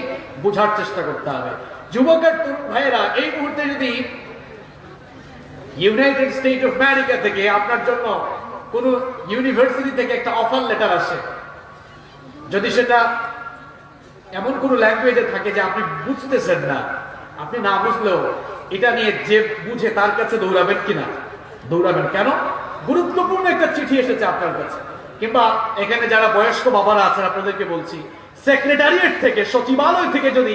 বোঝার চেষ্টা করতে হবে। যুবকের ভাইয়েরা, এই মুহূর্তে যদি ইউনাইটেড স্টেট অফ আমেরিকা থেকে আপনার জন্য কোন ইউনিভার্সিটি থেকে একটা অফার লেটার আসে, যদি সেটা এমন কোন ল্যাঙ্গুয়েজে থাকে যে আপনি বুঝতেছেন না, আপনি না বুঝলেও এটা নিয়ে যে বুঝে তার কাছে দৌড়াবেন কিনা? দৌড়াবেন। কেন? গুরুত্বপূর্ণ একটা চিঠি এসেছে আপনার কাছে। কিংবা এখানে যারা বয়স্ক বাবারা আছেন আপনাদেরকে বলছি, সেক্রেটারিয়েট থেকে, সচিবালয় থেকে যদি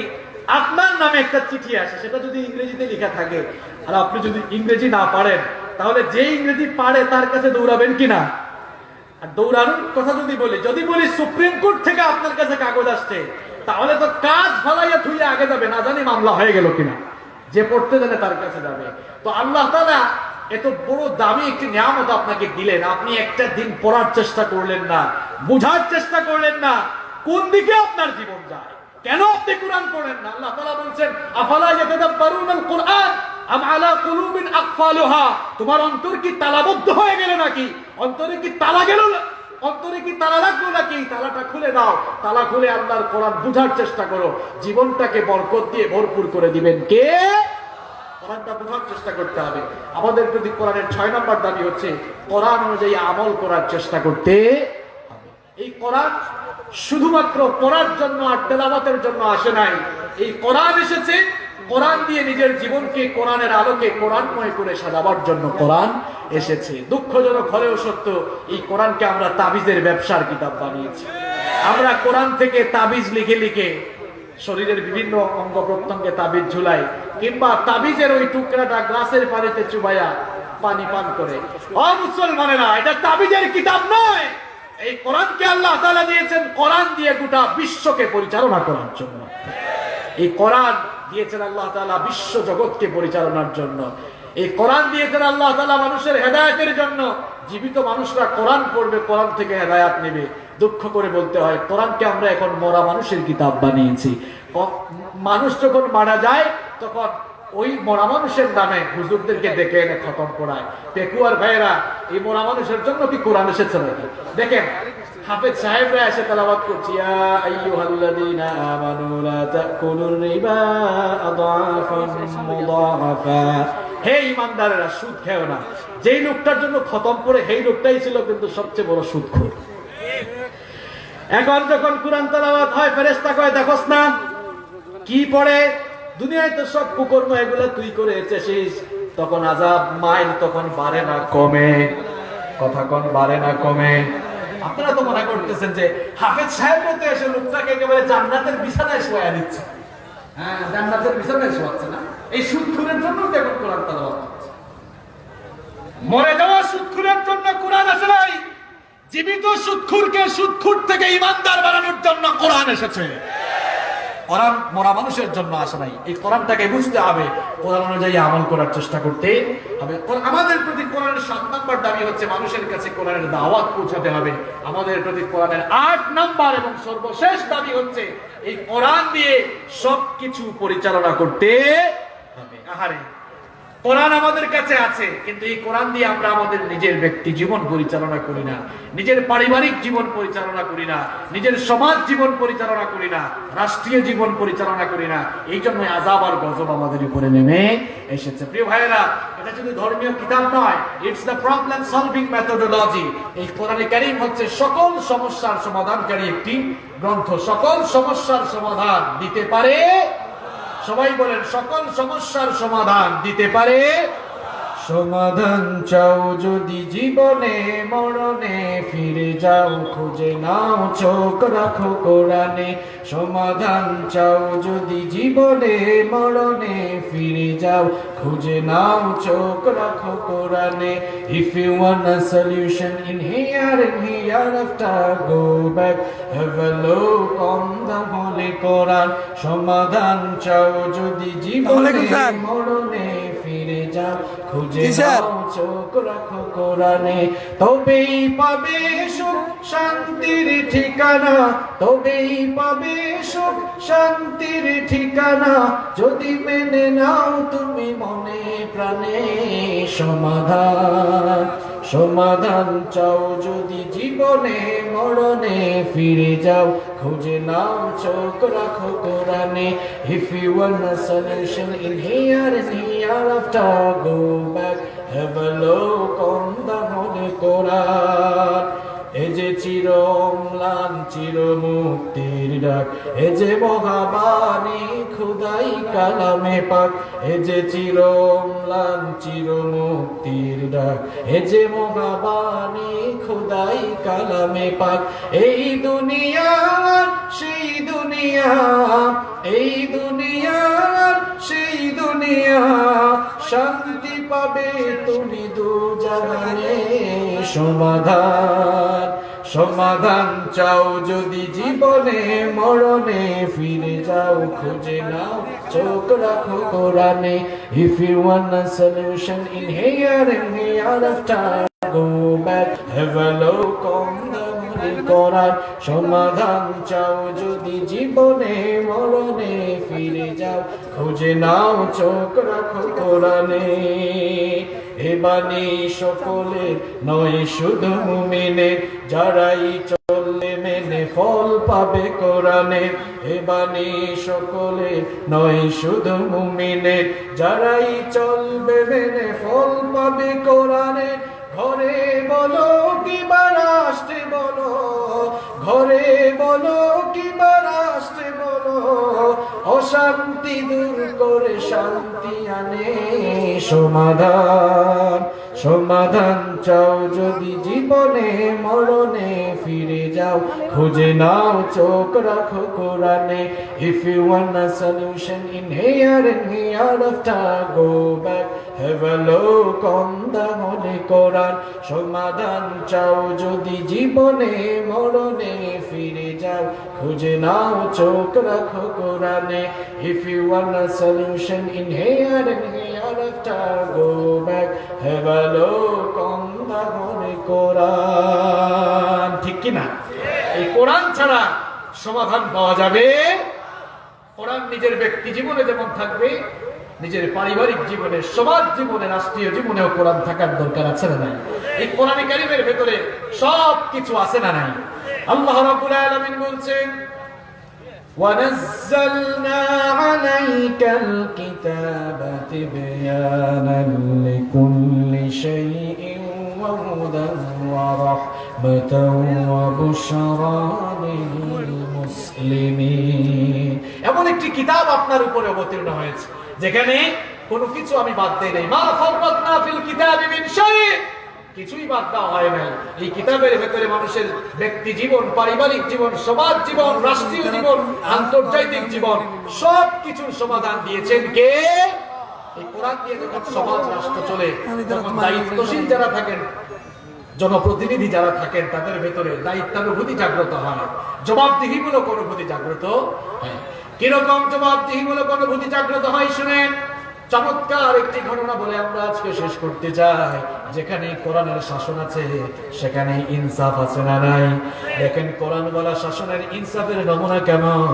আপনার নামে একটা চিঠি আসে, সেটা যদি ইংরেজিতে লেখা থাকে আর আপনি যদি ইংরেজি না পারেন, তাহলে যে ইংরেজি পারে তার কাছে দৌড়াবেন কিনা? আর দৌড়ানোর কথা যদি বলি সুপ্রিম কোর্ট থেকে আপনার কাছে কাগজ আসছে, তাহলে তো কাজ ফালাইয়া থুইয়া আগে যাবে, না জানি মামলা হয়ে গেল কিনা। যে পড়তে জানে তার কাছে যাবে। তো আল্লাহ তাআলা এত বড় দামি একটি নিয়ামত আপনাকে দিলেন, আপনি একটা দিন পড়ার চেষ্টা করলেন না, বুঝার চেষ্টা করলেন না কোন দিকে আপনার জীবন যায়। কেন আপনি কোরআন পড়েন না? আল্লাহ তাআলা বলছেন আফালা ইয়াতাদাব্বারুনাল কুরআন আম আলা কুলুবিন আকফালুহা, তোমার অন্তর কি তালাবদ্ধ হয়ে গেল নাকি? অন্তরে কি তালা গেল? অন্তরে কি তালা লাগলো নাকি? তালাটা খুলে দাও। তালা খুলে আল্লাহর কোরআন বুঝার চেষ্টা করো। জীবনটাকে বরকত দিয়ে ভরপুর করে দিবেন কে? কোরআনটা বোঝার চেষ্টা করতে হবে। আমাদের প্রতি কোরআনের 6 নম্বর দাবি হচ্ছে কোরআন অনুযায়ী আমল করার চেষ্টা করতে হবে। এই কোরআন শুধুমাত্র পড়ার জন্য আর তেলাওয়াতের জন্য আসে নাই। এই কোরআন এসেছে কোরআন দিয়ে নিজের জীবনকে কোরআনের আলোকে কোরআনময় করে সাজাবার জন্য কোরআন এসেছে। দুঃখজনক হলেও সত্য, এই কোরআনকে আমরা তাবিজের ব্যবসার কিতাব বানিয়েছি। আমরা কোরআন থেকে তাবিজ লিখে লিখে শরীরের বিভিন্ন অঙ্গ প্রত্যঙ্গে তাবিজ ঝুলাই, কিংবা তাবিজের ওই টুকরাটা গ্লাসের পানিতে চুবাইয়া পানি পান করে। ও মুসলমানেরা, এটা তাবিজের কিতাব নয়। এই কোরআনকে আল্লাহ তাআলা দিয়েছেন কোরআন দিয়ে গোটা বিশ্বকে পরিচালনা করার জন্য। এই কোরআন দিয়েছেন আল্লাহ তাআলা বিশ্ব জগৎকে পরিচালনার জন্য। এই কোরআন দিয়েছেন আল্লাহ তাআলা মানুষের হেদায়েতের জন্য। জীবিত মানুষরা কোরআন পড়বে, কোরআন থেকে হেদায়েত নেবে। দুঃখ করে বলতে হয়, কোরআনকে আমরা এখন মরা মানুষের কিতাব বানিয়েছি। মানুষ যখন মারা যায় তখন ওই মরা মানুষের নামে হুজুরদেরকে ডেকে এনে খতম করায়। পেকুয়ার ভাইয়েরা, এই মরা মানুষের জন্য কি কোরআন এসেছে নাকি? দেখেন হাফেজ সাহেবরা এসে তেলাওয়াত করছে, ইয়া আইয়ুহাল্লাযীনা আমানু লা তাকুলুর রিবা আদাফান মুদাআফা, হে ঈমানদারেরা সুদ খেও না। যেই লোকটার জন্য খতম করে সেই লোকটাই ছিল কিন্তু সবচেয়ে বড় সুদখোর। এখন যখন কোরআন তেলাওয়াত হয়, ফেরেশতা কয় দেখোস না কি পড়ে? দুনিয়ায় তো সব কুকর্ম এগুলো তুই করে এসেছিস। তখন আযাব মাইল তখন বাড়ে না কমে, কথা কোন বাড়ে না কমে। আপনারা তো মনে করতেছেন যে হাফেজ সাহেবরা তো এসে লোকটাকে একেবারে জান্নাতের বিছানায় শোয়া দিচ্ছে। হ্যাঁ, জান্নাতের বিছানায় শোয়াচ্ছে না, এই সুদখোরের জন্য তো এখন কোরআন তেলাওয়াত হচ্ছে। মরে যাওয়া সুদখোরের জন্য কোরআন আসে নাই, জীবিত সুদখোরকে সুদখোর থেকে ইমানদার বানানোর জন্য কোরআন এসেছে। কোরআন মরা মানুষের জন্য আসে নাই। এই কোরআনটাকে বুঝতে হবে, কোরআন অনুযায়ী আমল করার চেষ্টা করতে হবে। আমাদের প্রতি কোরআনের 7 নম্বর দাবি হচ্ছে মানুষের কাছে কোরআনের দাওয়াত পৌঁছাতে হবে। আমাদের প্রতি কোরআনের 8 নম্বর এবং সর্বশেষ দাবি হচ্ছে এই কোরআন দিয়ে সবকিছু পরিচালনা করতে হবে। আহারে, কোরআন আমাদের কাছে আছে, কিন্তু এই কোরআন দিয়ে আমরা আমাদের নিজের ব্যক্তি জীবন পরিচালনা করি না, নিজের পারিবারিক জীবন পরিচালনা করি না, নিজের সমাজ জীবন পরিচালনা করি না, রাষ্ট্রীয় জীবন পরিচালনা করি না। এই জন্য আযাব আর গজব আমাদের উপরে নেমে এসেছে। প্রিয় ভাইয়েরা, এটা শুধু ধর্মীয় কিতাব নয়, it's the problem solving methodology. এই কোরআনে কারীম হচ্ছে সকল সমস্যার সমাধানকারী একটি গ্রন্থ। সকল সমস্যার সমাধান দিতে পারে, সবাই বলেন, সকল সমস্যার সমাধান দিতে পারে। সমাধান চাও যদি জীবনে মরণে, ফিরে যাও খুঁজে নাও চোখ রাখো কোরআনে। সমাধান চাও যদি জীবনে মরণে, ফিরে যাও খুঁজে নাও চোখ রাখো কোরআনে। If you want a solution in here and hereafter, go back, have a look on the Holy Quran. সমাধান চাও যদি জীবনে মরণে, ফিরে যাও খুঁজে নাও চোখ রাখো কোরআনে। তবেই পাবে সুখ শান্তির ঠিকানা, তবেই পাবে সুখ শান্তির ঠিকানা, যদি মেনে নাও তুমি মনে প্রাণে। সমাধান সমাধান চাও যদি জীবনে মরণে, ফিরে যাও খুঁজে নাও চোখ রাখো কোরআনে। If you want a solution in here and hereafter, go back, have a look on the Holy Quran. এ যে চির অম্লান চির মুক্তির ডাক, এ যে মহাবাণী খুদাই কালামে পাক। এ যে চির অম্লান চির মুক্তির ডাক, এ যে মহাবাণী খুদাই কালামে পাক। এই দুনিয়া সেই দুনিয়া, এই দুনিয়া সেই দুনিয়া, শান্তি পাবে তুমি দু জাহানে। সমাধান সমাধান চাও যদি জীবনে মরণে, ফিরে যাও খুঁজে নাও চোখ রাখো কোরআনে। If you want a solution in here and hereafter, go back, have a look on the Holy Quran. সমাধান চাও যদি জীবনে মরণে, ফিরে যাও খুঁজে নাও চোখ রাখো কোরআনে। এ বাণী সকলের নয় শুধু মুমিনের, যারাই চললে মেনে ফল পাবে কোরআনে। এ বাণী সকলের নয় শুধু মুমিনের, যারাই চলবে মেনে ফল পাবে কোরআনে। ঘরে বলো কিংবা রাষ্ট্রে বলো, ঘরে বলো কিংবা রাষ্ট্রে বলো, অশান্তি দূর করে শান্তি আনে। সমাধান সমাধান চাও যদি জীবনে মরণে, ফিরে যাও খুঁজে নাও চোখ রাখো কোরআনে। If you want a solution in here and hereafter, go back, have a look on the Holy Quran. সমাধান চাও যদি জীবনে মরণে, ফিরে যাও খুঁজে নাও চোখ রাখো কোরআনে। If you want a solution in here and hereafter, go back, have a look on the Holy Quran. ঠিক কি না? এই কোরআন ছাড়া সমাধান পাওয়া যাবে। কোরআন নিজের ব্যক্তি জীবনে যেমন থাকবে, নিজের পারিবারিক জীবনে, সমাজ জীবনে, রাষ্ট্রীয় জীবনেও কোরআন থাকার দরকার আছে না নাই? এই কোরআনে কারীমের ভেতরে সব কিছু আছে না নাই? আল্লাহ রাব্বুল আলামিন বলছেন, وَنَزَّلْنَا عَلَيْكَ الْكِتَابَ تِبْيَانًا لِكُلِّ شَيْءٍ وَهُدًى وَرَحْمَةً وَبُشْرَى لِلْمُسْلِمِينَ। এমন একটি কিতাব আপনার উপরে অবতীর্ণ হয়েছে যেখানে কোনো কিছু আমি বাদ দেই নাই। মা ফাররাতনা ফিল কিতাবি মিন শাই', কিছুই বাদ দেওয়া হয় নাই। এই কিতাবের ভেতরে মানুষের ব্যক্তি জীবন, পারিবারিক জীবন, সমাজ জীবন, রাষ্ট্রীয় জীবন, আন্তর্জাতিক জীবন সব কিছুর সমাধান দিয়েছেন কে? এই কোরআন দিয়ে যখন সমাজ রাষ্ট্র চলে, তখন দায়িত্বশীল যারা থাকেন, জনপ্রতিনিধি যারা থাকেন, তাদের ভেতরে দায়িত্বানুভূতি জাগ্রত হয়, জবাবদিহিমূলক অনুভূতি জাগ্রত হয়। কিরকম জবাবদিহিমূলক অনুভূতি জাগ্রত হয় শুনেন। চমৎকার একটি ঘটনা বলে আমরা আজকে শেষ করতে চাই। যেখানে কোরআনের শাসন আছে সেখানে ইনসাফ আছে না নাই? দেখেন কোরআন বলা শাসনের ইনসাফের নমুনা কেমন।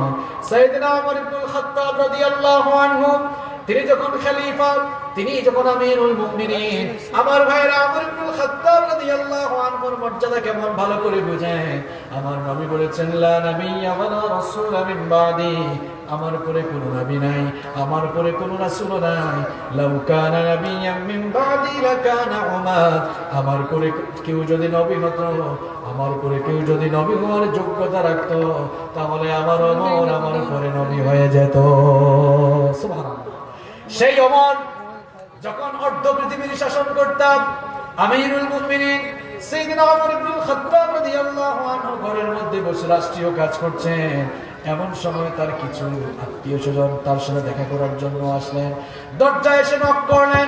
সাইয়েদনা ওমর ইবনুল খাত্তাব রাদিয়াল্লাহু আনহু, তিনি যখন খলিফা, তিনি যখন আমিরুল মুমিনিন, আমার ভাইরা ওমর ইবনুল খাত্তাব রাদিয়াল্লাহু আনহুর মর্যাদা কেমন ভালো করে বুঝেন। আমার নবী বলেছেন, লা নাবিয়্যা ওয়ালা রাসূলা মিন বাদি, আমার পরে কোনো নবী নাই, আমার পরে কোনো রাসূল নাই। লাউ কানা নাবিয়্যাম মিন বাদি লাকানা উমর, আমার পরে কেউ যদি নবী হতো, আমার পরে কেউ যদি নবী হওয়ার যোগ্যতা রাখতো, তাহলে আমার ওমর আমার পরে নবী হয়ে যেত। সুবহানাল্লাহ। সেই ওমর যখন অর্ধ পৃথিবীর শাসন করতাম, আমিরুল মুমিনিন সাইয়েদনা ওমর ইবনুল খাত্তাব রাদিয়াল্লাহু আনহু ঘরের মধ্যে বসে রাষ্ট্রীয় কাজ করছেন। এমন সময় তার কিছু আত্মীয়-স্বজন তার সাথে দেখা করার জন্য আসলেন। দরজায় এসে নক করলেন।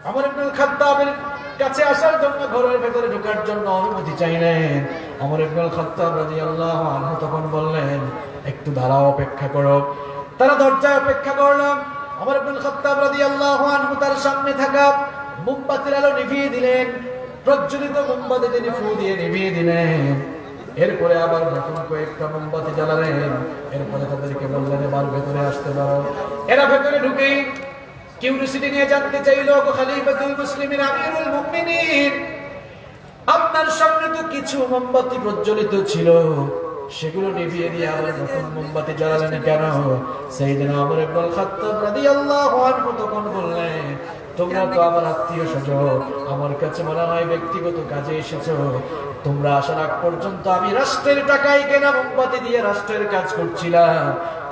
ওমর ইবনুল খাত্তাবের কাছে আসার জন্য, ঘরের ভেতরে ঢোকার জন্য অনুমতি চাইলেন। ওমর ইবনুল খাত্তাব রাদিয়াল্লাহু আনহু তখন বললেন, একটু দাঁড়াও, অপেক্ষা করো। তারা দরজায় অপেক্ষা করলেন। ওমর ইবনুল খাত্তাব রাদিয়াল্লাহু আনহু তার সামনে থাকা মোমবাতির আলো নিভিয়ে দিলেন। প্রজ্বলিত মোমবাতি তিনি ফু দিয়ে নিভিয়ে দিলেন। এরপরে আবার নতুন কয়েকটা মোমবাতি জ্বালালেন। এরপরে তাদেরকে বললেন, এবার ভেতরে আসতে পারো। এরা ভেতরে ঢুকেই কিউরিওসিটি নিয়ে জানতে চাইল, খলিফাতুল মুসলিমিন আমিরুল মুমিনিন, আপনার সামনে তো কিছু মোমবাতি প্রজ্বলিত ছিল, সেগুলো নিভিয়ে দিয়ে আবার নতুন মোমবাতি জ্বালালেন কেন? সাইয়েদনা ওমর ইবনুল খাত্তাব রাদিয়াল্লাহু আনহু তখন বললেন, তোমরা তো আমার আত্মীয়-স্বজন, আমার কাছে মনে হয় ব্যক্তিগত কাজে এসেছো। তোমরা আসার আগ পর্যন্ত আমি রাষ্ট্রের টাকায় কেনা মোমবাতি দিয়ে রাষ্ট্রের কাজ করছিলাম।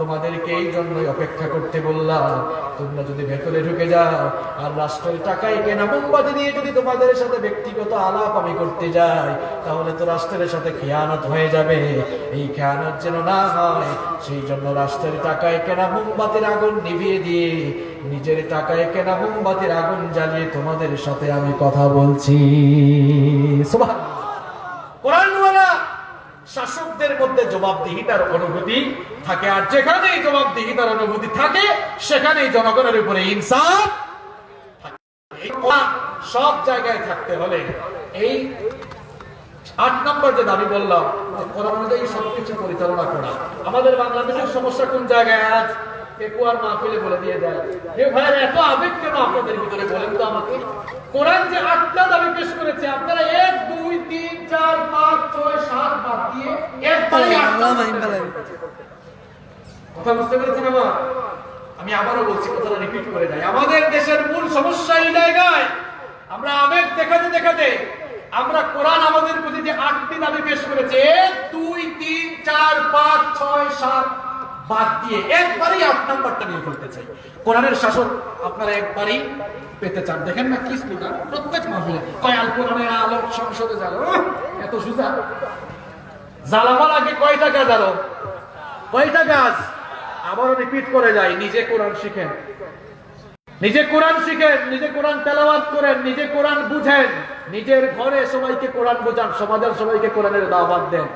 তোমাদেরকে এই জন্যই অপেক্ষা করতে বললাম। তোমরা যদি ভেতরে ঢুকে যাও আর রাষ্ট্রের টাকায় কেনা মোমবাতি দিয়ে যদি তোমাদের সাথে ব্যক্তিগত আলাপ আমি করতে যাই, তাহলে তো রাষ্ট্রের সাথে খেয়ানত হয়ে যাবে। এই খেয়ানত যেন না হয়, সেই জন্য রাষ্ট্রের টাকায় কেনা মোমবাতির আগুন নিভিয়ে দিয়ে নিজের টাকায় কেনা মোমবাতির আগুন জ্বালিয়ে তোমাদের সাথে আমি কথা বলছি। সুবহানাল্লাহ। কোরআনওয়ালা শাসকদের মধ্যে জবাবদিহিতার অনুভূতি থাকে, আর যেখানেই জবাবদিহিতার অনুভূতি থাকে সেখানেই জনগণের উপরে ইনসাফ থাকে। সব জায়গায় থাকতে হলে এই 8 নম্বর যে দাবি বললাম, কোরআন অনুযায়ী সবকিছু পরিচালনা করা। আমাদের বাংলাদেশের সমস্যা কোন জায়গায়? আজ পেকুয়ার মাহফিলে বলে দিয়ে যায়, হে ভাইরা এত আবেগ কেন আপনাদের ভিতরে বলেন তো আমাকে। কোরআন যে 8টা দাবি পেশ করেছে, আপনারা 1 2 3 4 5 6 7 বাদ দিয়ে একবারে 8টা কথা বুঝতে পেরেছেন? আমি আবারও বলছি, কথাটা রিপিট করে যাই। আমাদের দেশের মূল সমস্যা এই জায়গায়, আমরা আবেগ দেখাতে দেখাতে আমরা কোরআন আমাদের প্রতি যে 8টি দাবি পেশ করেছে, 1 2 3 4 5 6 7 বাদ দিয়ে একবারই 8 নাম্বারটা নিয়ে ফেলতে চাই। কোরআনের শাসন আপনারা একবারই পেতে চান। দেখেন না কি স্লোগান প্রত্যেক মাহফিলে, কয় আল কোরআনের আলো সংসদে যাও। এত সুজা জ্বালাবার আগে কয়টা কাজ, আরো কয়টা কাজ। আবারও রিপিট করে যাই, নিজে কোরআন শিখেন, নিজে কোরআন শিখেন, নিজে কোরআন তেলাওয়াত করেন, নিজে কোরআন বুঝেন, নিজের ঘরে সবাইকে কোরআন বোঝান, সমাজের সবাইকে কোরআনের দাওয়াত দেন,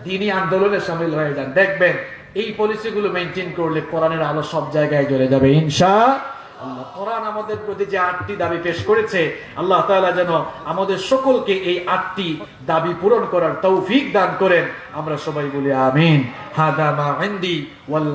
দ্বীনি আন্দোলনে শামিল হয়ে যান। দেখবেন এই পলিসিগুলো মেইনটেইন করলে কোরআনের আলো সব জায়গায় জ্বলে যাবে ইনশাআল্লাহ। কোরআন আমাদের প্রতি যে 8টি দাবি পেশ করেছে, আল্লাহ তাআলা যেন আমাদের সকলকে এই 8টি দাবি পূরণ করার তৌফিক দান করেন। আমরা সবাই বলি আমিন। হাদা মা ইনদি ওয়াল